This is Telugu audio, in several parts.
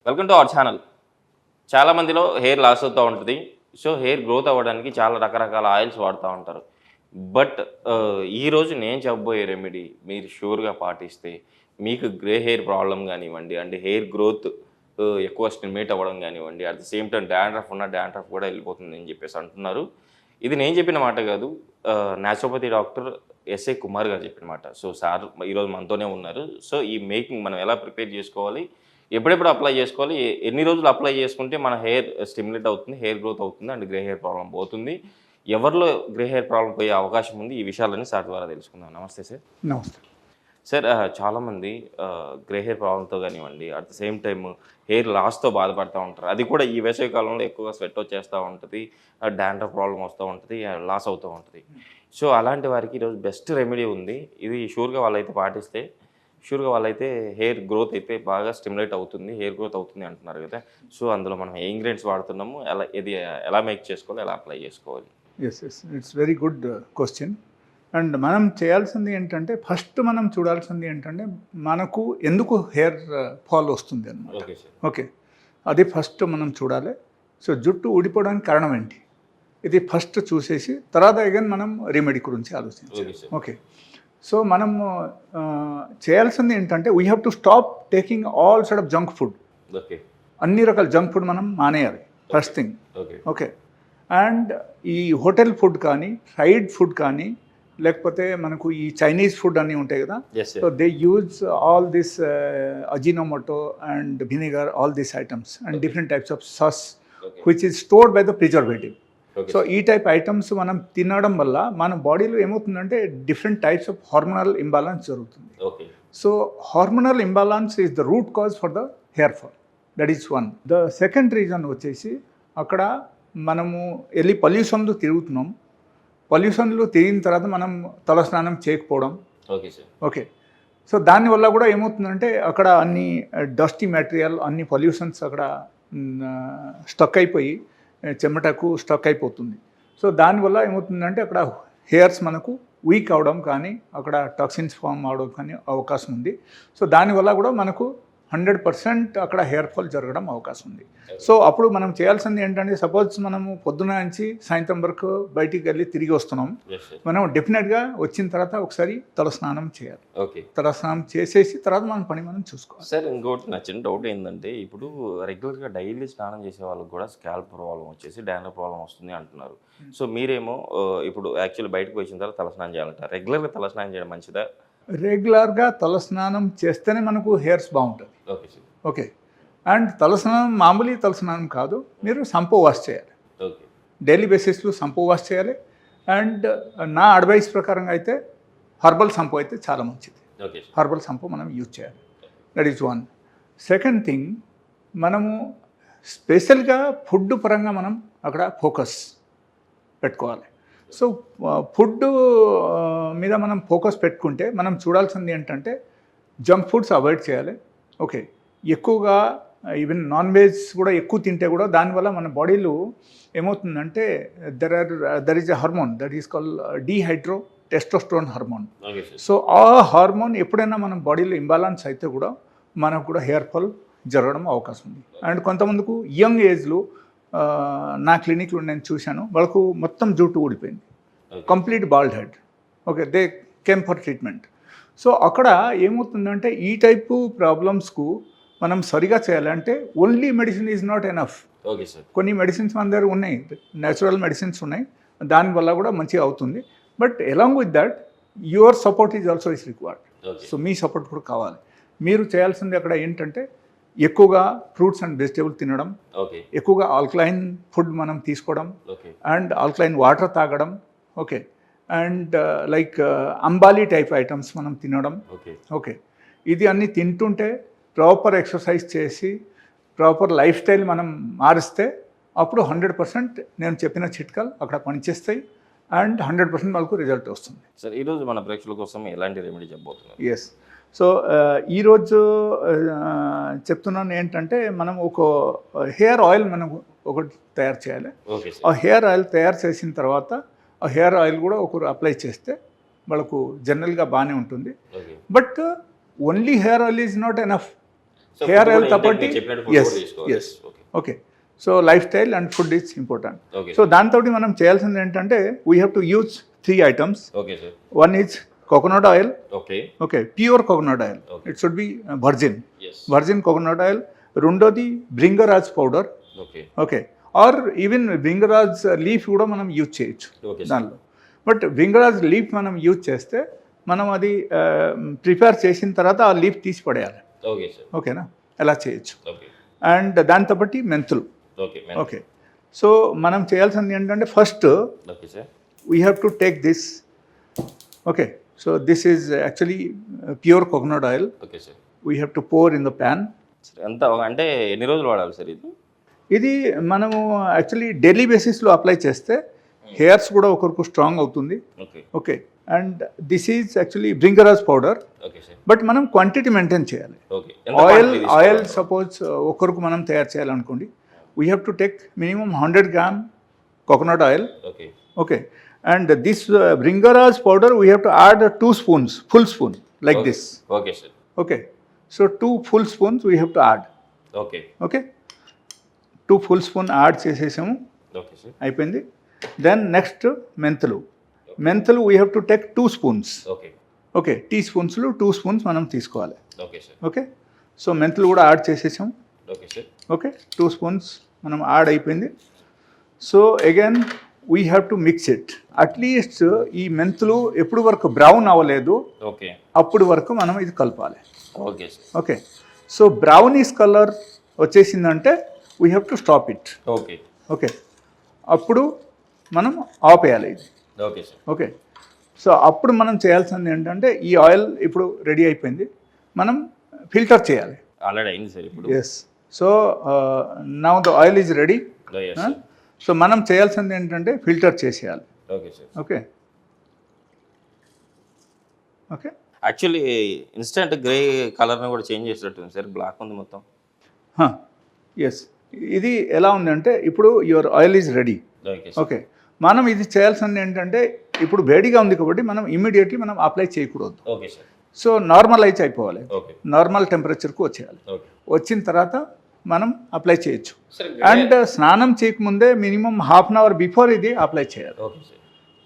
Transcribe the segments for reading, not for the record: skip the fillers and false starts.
Welcome to our channel. చాలామందిలో హెయిర్ లాస్ అవుతూ ఉంటుంది. సో హెయిర్ గ్రోత్ అవ్వడానికి చాలా రకరకాల ఆయిల్స్ వాడుతూ ఉంటారు. బట్ ఈరోజు నేను చెప్పబోయే రెమెడీ మీరు షూర్గా పాటిస్తే మీకు గ్రే హెయిర్ ప్రాబ్లం కానివ్వండి, అంటే హెయిర్ గ్రోత్ ఎక్కువ స్టిమ్యులేట్ అవ్వడం కానివ్వండి, at the same time dandruff ఉన్న డాండ్రఫ్ కూడా వెళ్ళిపోతుంది అని చెప్పేసి అంటున్నారు. ఇది నేను చెప్పిన మాట కాదు, న్యాచురోపతి డాక్టర్ ఎస్ఏ కుమార్ గారు చెప్పిన మాట. సో సార్ ఈరోజు మనతోనే ఉన్నారు. సో ఈ మేకింగ్ మనం ఎలా ప్రిపేర్ చేసుకోవాలి, ఎప్పుడెప్పుడు అప్లై చేసుకోవాలి, ఎన్ని రోజులు అప్లై చేసుకుంటే మన హెయిర్ స్టిమ్యులేట్ అవుతుంది, హెయిర్ గ్రోత్ అవుతుంది అండ్ గ్రే హెయిర్ ప్రాబ్లం పోతుంది, ఎవరిలో గ్రే హెయిర్ ప్రాబ్లం పోయే అవకాశం ఉంది, ఈ విషయాలన్నీ సార్ ద్వారా తెలుసుకుందాం. నమస్తే సార్. నమస్తే సార్. చాలామంది గ్రే హెయిర్ ప్రాబ్లంతో కానివ్వండి, at the same time hair లాస్తో బాధపడుతూ ఉంటారు. అది కూడా ఈ వేసవి కాలంలో ఎక్కువగా స్వెట్ వచ్చేస్తూ ఉంటుంది, డాండ్రఫ్ ప్రాబ్లం వస్తూ ఉంటుంది, లాస్ అవుతూ ఉంటుంది. సో అలాంటి వారికి ఈరోజు బెస్ట్ రెమెడీ ఉంది. ఇది షూర్గా వాళ్ళైతే పాటిస్తే షూర్గా వాళ్ళైతే హెయిర్ గ్రోత్ అయితే బాగా స్టిమ్యులేట్ అవుతుంది, హెయిర్ గ్రోత్ అవుతుంది అంటున్నారు కదా. సో అందులో మనం ఏ ఇంగ్రీడియంట్స్ వాడుతున్నాము, ఇది ఎలా మేక్ చేసుకోవాలి, ఎలా అప్లై చేసుకోవాలి? Yes it's very good question. And మనం చేయాల్సింది ఏంటంటే, ఫస్ట్ మనం చూడాల్సింది ఏంటంటే మనకు ఎందుకు హెయిర్ ఫాల్ వస్తుంది అన్నమాట. Okay sir. ఓకే, అది ఫస్ట్ మనం చూడాలి. సో జుట్టు ఊడిపోవడానికి కారణం ఏంటి, ఇది ఫస్ట్ చూసేసి తర్వాత అగైన్ మనం రెమెడీ గురించి ఆలోచించాలి. ఓకే, సో మనం చేయాల్సింది ఏంటంటే we have to stop taking all sort of junk food. Okay, అన్ని రకాల జంక్ ఫుడ్ మనం మానేయాలి first thing. Okay okay, and ఈ హోటల్ ఫుడ్ కానీ, ఫ్రైడ్ ఫుడ్ కానీ, లేకపోతే మనకు ఈ చైనీస్ ఫుడ్ అన్నీ ఉంటాయి కదా, so they use all this Ajinomoto and vinegar, all these items and different types of sauce which is stored by the preservative. So ఈ టైప్ ఐటమ్స్ మనం తినడం వల్ల మన బాడీలో ఏమవుతుందంటే different types of hormonal imbalance జరుగుతుంది. So hormonal imbalance is the root cause for the hair fall. That is one. The second reason వచ్చేసి, అక్కడ మనము వెళ్ళి పొల్యూషన్లో తిరుగుతున్నాం. పొల్యూషన్లో తిరిగిన తర్వాత మనం తలస్నానం చేయకపోవడం. Okay sir. ఓకే, సో దానివల్ల కూడా ఏమవుతుందంటే అక్కడ అన్ని డస్టీ మెటీరియల్, అన్ని పొల్యూషన్స్ అక్కడ స్టక్ అయిపోయి చెమటకు స్టక్ అయిపోతుంది. సో దానివల్ల ఏమవుతుందంటే అక్కడ హెయిర్స్ మనకు వీక్ అవడం కానీ, అక్కడ టాక్సిన్స్ ఫామ్ అవడం కానీ అవకాశం ఉంది. సో దానివల్ల కూడా మనకు 100% అక్కడ హెయిర్ ఫాల్ జరగడం అవకాశం ఉంది. సో అప్పుడు మనం చేయాల్సింది ఏంటంటే, సపోజ్ మనము పొద్దున నుంచి సాయంత్రం వరకు బయటికి వెళ్ళి తిరిగి వస్తున్నాం, మనం డెఫినెట్గా వచ్చిన తర్వాత ఒకసారి తలస్నానం చేయాలి. ఓకే, తలస్నానం చేసేసి తర్వాత మన పని మనం చూసుకోవాలి. సార్ ఇంకోటి నా చిన్న డౌట్ ఏంటంటే, ఇప్పుడు రెగ్యులర్గా డైలీ స్నానం చేసే వాళ్ళకి కూడా స్కాల్ప్ ప్రాబ్లం వచ్చేసి డాండ్రఫ్ ప్రాబ్లం వస్తుంది అంటున్నారు. సో మీరేమో ఇప్పుడు యాక్చువల్లీ బయటకు వచ్చిన తర్వాత తలస్నానం చేయాలంటారు. రెగ్యులర్గా తలస్నానం చేయడం మంచిదా? రెగ్యులర్గా తలస్నానం చేస్తేనే మనకు హెయిర్స్ బాగుంటుంది. Okay sir. ఓకే, అండ్ తలస్నానం మామూలు తలస్నానం కాదు, మీరు షాంపూ వాష్ చేయాలి. ఓకే, డైలీ బేసిస్లో షాంపూ వాష్ చేయాలి. అండ్ నా అడ్వైస్ ప్రకారంగా అయితే హర్బల్ షాంపూ అయితే చాలా మంచిది. ఓకే, హర్బల్ షాంపూ మనం యూజ్ చేయాలి. That is one. Second thing, మనము స్పెషల్గా ఫుడ్ పరంగా మనం అక్కడ ఫోకస్ పెట్టుకోవాలి. సో ఫుడ్ మీద మనం ఫోకస్ పెట్టుకుంటే మనం చూడాల్సింది ఏంటంటే జంక్ ఫుడ్స్ అవాయిడ్ చేయాలి. ఓకే, ఎక్కువగా ఈవెన్ నాన్ వెజ్ కూడా ఎక్కువ తింటే కూడా దానివల్ల మన బాడీలో ఏమవుతుందంటే there is a hormone that is call dihydrotestosterone hormone. So ఆ హార్మోన్ ఎప్పుడైనా మన బాడీలో ఇంబాలెన్స్ అయితే కూడా మనకు కూడా హెయిర్ ఫాల్ జరగడం అవకాశం ఉంది. అండ్ కొంతమందికి యంగ్ ఏజ్లో నా క్లినిక్లో నేను చూశాను, వాళ్ళకు మొత్తం జుట్టు ఊడిపోయింది, complete bald head. Okay, they came for treatment. So అక్కడ ఏమవుతుందంటే ఈ టైపు ప్రాబ్లమ్స్కు మనం సరిగా చేయాలంటే only medicine is not enough. Okay sir. కొన్ని మెడిసిన్స్ మన దగ్గర ఉన్నాయి, న్యాచురల్ మెడిసిన్స్ ఉన్నాయి, దానివల్ల కూడా మంచిగా అవుతుంది. But along with that your support is also is required. So me support కూడా కావాలి. మీరు చేయాల్సింది అక్కడ ఏంటంటే ఎక్కువగా ఫ్రూట్స్ అండ్ వెజిటేబుల్ తినడం, ఎక్కువగా ఆల్కలైన్ ఫుడ్ మనం తీసుకోవడం, అండ్ ఆల్కలైన్ వాటర్ తాగడం. ఓకే, అండ్ లైక్ అంబాలి టైప్ ఐటమ్స్ మనం తినడం. ఓకే, ఇది అన్నీ తింటుంటే ప్రాపర్ ఎక్సర్సైజ్ చేసి ప్రాపర్ లైఫ్ స్టైల్ మనం మారిస్తే అప్పుడు 100% నేను చెప్పిన చిట్కాలు అక్కడ పనిచేస్తాయి అండ్ 100% వాళ్ళకు రిజల్ట్ వస్తుంది. సార్ ఈరోజు మన ప్రేక్షకుల కోసం ఎలాంటి రెమెడీ చెప్పబోతున్నారు? ఎస్, సో ఈరోజు చెప్తున్నాను ఏంటంటే, మనం ఒక హెయిర్ ఆయిల్ మనం ఒకటి తయారు చేయాలి. ఆ హెయిర్ ఆయిల్ తయారు చేసిన తర్వాత ఆ హెయిర్ ఆయిల్ కూడా ఒకరు అప్లై చేస్తే వాళ్ళకు జనరల్గా బాగానే ఉంటుంది. But only hair oil is not enough. So hair food health కూడా అప్పటి మీరు చెప్పినట్టు food ఎస్ కూడా తీసుకోవాలి. Yes Okay. Okay so life style and food is important Okay. So దాంతో మనం చేయాల్సింది ఏంటంటే we have to use 3 items Okay, sir. One is coconut oil Okay. Okay pure coconut oil Okay. It should be virgin Yes. Virgin coconut oil రెండోది Bhringraj powder Okay. Okay are even bhringraj leaf కూడా మనం యూజ్ చేయొచ్చు Okay, sir. దానిలో బట్ బ్రింగరాజ్ లీఫ్ మనం యూజ్ చేస్తే మనం అది ప్రిపేర్ చేసిన తర్వాత ఆ లీఫ్ తీసి పడేయాలి Okay, sir. ఓకేనా ఎలా చేయొచ్చు Okay. అండ్ దాంతో బట్టి మెంతులు Okay, man. ఓకే సో మనం చేయాల్సింది ఏంటంటే first Okay, sir. We have to take this okay so this is actually pure coconut oil Okay, sir. We have to pour in the pan సరే, ఎంత అంటే ఎన్ని రోజులు వాడాలి సార్ ఇది? ఇది మనము యాక్చువల్లీ డైలీ బేసిస్లో అప్లై చేస్తే హెయిర్స్ కూడా ఒకరికి స్ట్రాంగ్ అవుతుంది okay. Okay and this is actually bhringraj powder okay sir. But మనం క్వాంటిటీ మెయింటైన్ చేయాలి ఓకే. ఆయిల్ సపోజ్ ఒకరికి మనం తయారు చేయాలనుకోండి we have to take minimum 100 gram coconut oil okay. Okay and this bhringraj powder we have to add 2 spoons full spoon like this okay sir. Okay so 2 full spoons we have to add okay. Okay 2 full spoon add చేసేసాము ఓకే సార్. అయిపోయింది దెన్ నెక్స్ట్ మెంతులు we have to take 2 spoons okay. Okay tea స్పూన్స్లో 2 స్పూన్స్ మనం తీసుకోవాలి ఓకే సార్. ఓకే సో మెంతులు కూడా యాడ్ చేసేసాం ఓకే సార్. ఓకే 2 స్పూన్స్ మనం యాడ్ అయిపోయింది so again we have to mix it at least ఈ మెంతులు ఎప్పుడు వరకు బ్రౌన్ అవ్వలేదు ఓకే. అప్పుడు వరకు మనం ఇది కలపాలి okay sir. Okay so brownies colour వచ్చేసిందంటే we have to stop it okay. Okay అప్పుడు మనం ఆపేయాలి ఇది ఓకే సార్. ఓకే సో అప్పుడు మనం చేయాల్సింది ఏంటంటే ఈ ఆయిల్ ఇప్పుడు రెడీ అయిపోయింది మనం ఫిల్టర్ చేయాలి ఆల్రెడీ అయింది సార్ ఇప్పుడు. Yes so now the oil is ready Yes, sir. సో మనం చేయాల్సింది ఏంటంటే ఫిల్టర్ చేసేయాలి okay sir. Okay okay actually instant grey కలర్ని కూడా చేంజ్ చేసినట్టుంది సార్, బ్లాక్ ఉంది మొత్తం. ఎస్ ఇది ఎలా ఉందంటే ఇప్పుడు your oil is ready okay sir. Okay మనం ఇది చేయాల్సింది ఏంటంటే ఇప్పుడు వేడిగా ఉంది కాబట్టి మనం ఇమీడియట్లీ మనం అప్లై చేయకూడదు ఓకే సార్. సో నార్మలైజ్ అయిపోవాలి ఓకే. నార్మల్ టెంపరేచర్కు వచ్చేయాలి ఓకే. వచ్చిన తర్వాత మనం అప్లై చేయొచ్చు సార్ అండ్ స్నానం చేయకముందే minimum half an hour before ఇది అప్లై చేయాలి ఓకే సార్.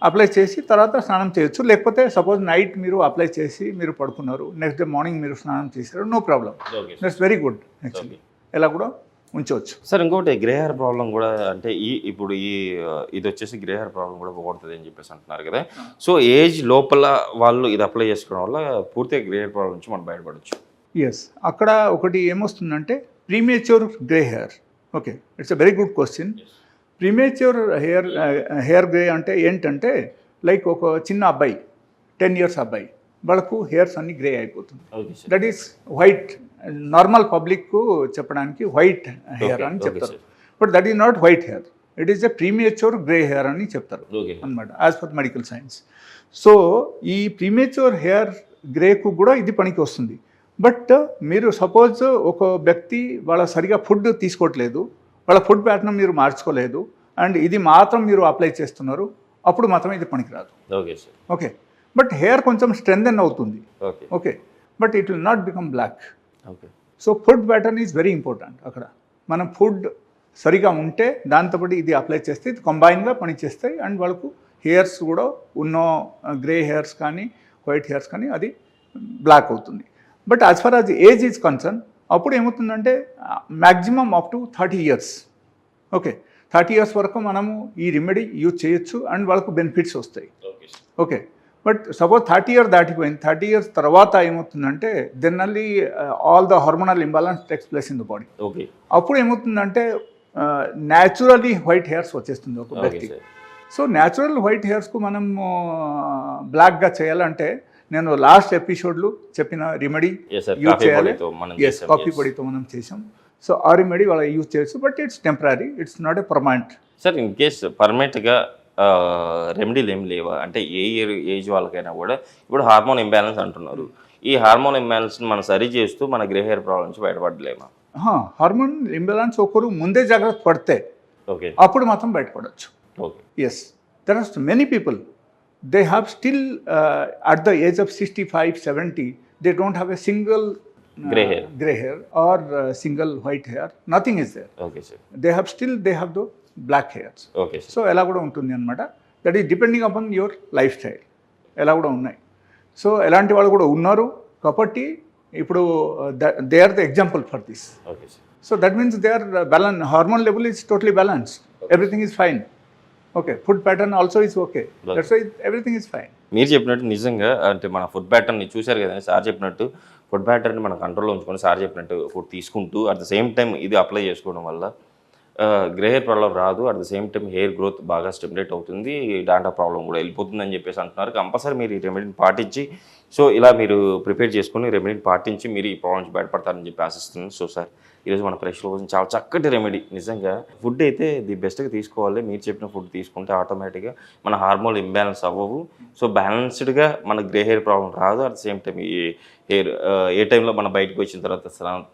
అప్లై చేసి తర్వాత స్నానం చేయొచ్చు లేకపోతే సపోజ్ నైట్ మీరు అప్లై చేసి మీరు పడుకున్నారు నెక్స్ట్ డే మార్నింగ్ మీరు స్నానం చేశారు no problem okay sir. That's very good actually ఎలా కూడా ఉంచవచ్చు సార్ ఇంకోటి గ్రే హెయిర్ ప్రాబ్లం కూడా అంటే ఇప్పుడు ఇది వచ్చేసి గ్రే హెయిర్ ప్రాబ్లం కూడా పోగొడుతుంది అని చెప్పేసి అంటున్నారు కదా. సో ఏజ్ లోపల వాళ్ళు ఇది అప్లై చేసుకోవడం వల్ల పూర్తిగా గ్రే హెయిర్ ప్రాబ్లం నుంచి మనం బయటపడవచ్చు. ఎస్ అక్కడ ఒకటి ఏమొస్తుందంటే premature grey hair okay it's a very good question premature hair grey అంటే ఏంటంటే లైక్ ఒక చిన్న అబ్బాయి 10 years అబ్బాయి వాళ్ళకు హెయిర్స్ అన్ని గ్రే అయిపోతుంది okay sir. That is white normal పబ్లిక్కు చెప్పడానికి వైట్ హెయిర్ అని Okay, చెప్తారు sir. But that is not white hair it is a premature grey hair అని చెప్తారు ఓకే. అనమాట as per medical science so ఈ ప్రీమేచ్యూర్ హెయిర్ గ్రేకు కూడా ఇది పనికి వస్తుంది బట్ మీరు సపోజ్ ఒక వ్యక్తి వాళ్ళ సరిగా ఫుడ్ తీసుకోవట్లేదు వాళ్ళ ఫుడ్ ప్యాటర్న్ మీరు మార్చుకోలేదు అండ్ ఇది మాత్రం మీరు అప్లై చేస్తున్నారు అప్పుడు మాత్రం ఇది పనికిరాదు okay sir. Okay but hair కొంచెం స్ట్రెంథెన్ అవుతుంది okay. Okay but it will not become black okay. So food pattern is very important అక్కడ మనం ఫుడ్ సరిగా ఉంటే దాంతోపాటు ఇది అప్లై చేస్తే ఇది కంబైన్గా పనిచేస్తాయి అండ్ వాళ్ళకు హెయిర్స్ కూడా ఉన్న గ్రే హెయిర్స్ కానీ వైట్ హెయిర్స్ కానీ అది బ్లాక్ అవుతుంది but as far as age is concern అప్పుడు ఏమవుతుందంటే maximum up to 30 years okay 30 years వరకు మనము ఈ రెమెడీ యూజ్ చేయొచ్చు అండ్ వాళ్ళకు బెనిఫిట్స్ వస్తాయి okay sir. Okay but suppose 30 years దాటిపోయింది 30 years తర్వాత ఏమవుతుందంటే దెన్ అల్లీ all the hormonal imbalance takes place in the body okay. అప్పుడు ఏమవుతుందంటే న్యాచురల్లీ వైట్ హెయిర్స్ వచ్చేస్తుంది ఒక ఓకే వ్యక్తికి సార్. సో న్యాచురల్ వైట్ హెయిర్స్కు మనం బ్లాక్గా చేయాలంటే నేను లాస్ట్ ఎపిసోడ్లో చెప్పిన remedy Yes, sir. Use coffee చేయాలి పొడితో మనం ఎస్ చేసాం. Coffee Yes. పొడితో మనం చేసాం సో ఆ రెమెడీ వాళ్ళ యూజ్ చేయొచ్చు but it's temporary it's not a permanent sir in case పర్మనెంట్గా రెమెడీలు ఏం లేవా అంటే ఏ ఏజ్ వాళ్ళకైనా కూడా ఇప్పుడు హార్మోన్ ఇంబ్యాలెన్స్ అంటున్నారు ఈ హార్మోన్ ఇంబ్యాలెన్స్ని మనం సరి చేస్తూ మన గ్రే హెయిర్ ప్రాబ్లం నుంచి బయటపడలేమా? హార్మోన్ ఇంబ్యాలెన్స్ ఒకరు ముందే జాగ్రత్త పడితే ఓకే. అప్పుడు మాత్రం బయటపడవచ్చు okay. Yes there are many people they have still at the age of 65-70 they don't have a single Grey hair. Gray hair or single white hair, nothing is there. Okay sir, They have the black hairs. Okay sir, so ఎలా కూడా ఉంటుంది అనమాట. That is depending upon your life style. ఎలా కూడా ఉన్నాయి. సో ఎలాంటి వాళ్ళు కూడా ఉన్నారు కాబట్టి ఇప్పుడు they are the example for this. Okay sir. So that means they are balance, hormone level is totally balance, everything is fine. Okay, food pattern also is okay, that's why everything is fine. మీరు చెప్పినట్టు నిజంగా అంటే మన ఫుడ్ ప్యాటర్న్ని చూశారు కదండి, సార్ చెప్పినట్టు ఫుడ్ ప్యాటర్న్ మన కంట్రోల్లో ఉంచుకొని సార్ చెప్పినట్టు ఫుడ్ తీసుకుంటూ అట్ ద సేమ్ టైం ఇది అప్లై చేసుకోవడం వల్ల గ్రే హెయిర్ ప్రాబ్లం రాదు, at the same time hair growth బాగా స్టిమ్యులేట్ అవుతుంది, డాండ్రా ప్రాబ్లం కూడా వెళ్ళిపోతుంది అని చెప్పేసి అంటున్నారు. కంపల్సరీ మీరు ఈ రెమెడీని పాటించి, సో ఇలా మీరు ప్రిపేర్ చేసుకుని రెమెడీని పాటించి మీరు ఈ ప్రాబ్లం నుంచి బయటపడతారని చెప్పి ఆశిస్తున్నాను. సో సార్, ఈరోజు మన ప్రేక్షకుల కోసం చాలా చక్కటి రెమెడీ. నిజంగా ఫుడ్ అయితే ది బెస్ట్గా తీసుకోవాలి. మీరు చెప్పిన ఫుడ్ తీసుకుంటే ఆటోమేటిక్గా మన హార్మోన్ ఇంబ్యాలెన్స్ అవ్వవు. సో బ్యాలెన్స్డ్గా మన గ్రే హెయిర్ ప్రాబ్లం రాదు. అట్ ద సేమ్ టైం ఈ హెయిర్ ఏ టైంలో మనం బయటకు వచ్చిన తర్వాత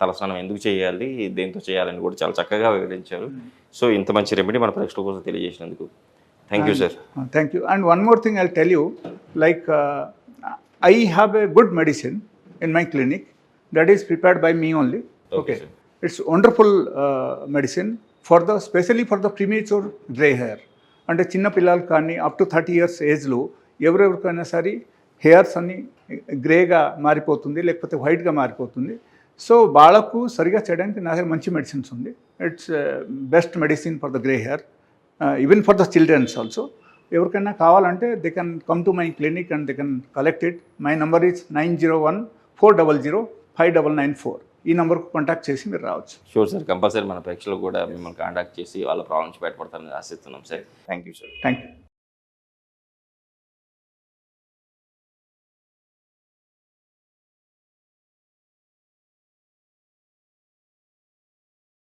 తలస్నానం ఎందుకు చేయాలి, దేంతో చేయాలని కూడా చాలా చక్కగా వివరించారు. సో ఇంత మంచి రెమెడీ మన ప్రేక్షకుల కోసం తెలియజేసినందుకు thank you sir. Thank you. And one more thing I'll tell you, like I have a good medicine in my clinic that is prepared by me only. Okay, sir. It's wonderful medicine for the, especially for the premature gray hair. అంటే చిన్న పిల్లలు కానీ అప్ టు 30 years ఏజ్లో ఎవరెవరికైనా సరే హెయిర్స్ అన్ని గ్రేగా మారిపోతుంది, లేకపోతే వైట్గా మారిపోతుంది. సో వాళ్ళకు సరిగా చేయడానికి నా దగ్గర మంచి మెడిసిన్స్ ఉంది. It's best medicine for the grey hair, even for the childrens also. ఎవరికైనా కావాలంటే they can come to my clinic and they can collect it. My number is 9014005994. ఈ నెంబర్కు కాంటాక్ట్ చేసి మీరు రావచ్చు. షూర్ సార్, కంపల్సరీ మన ప్రేక్షకులు కూడా మిమ్మల్ని కాంటాక్ట్ చేసి వాళ్ళ ప్రాబ్లమ్స్ బయటపడతారని ఆశిస్తున్నాం sir. Thank you sir. Thank you.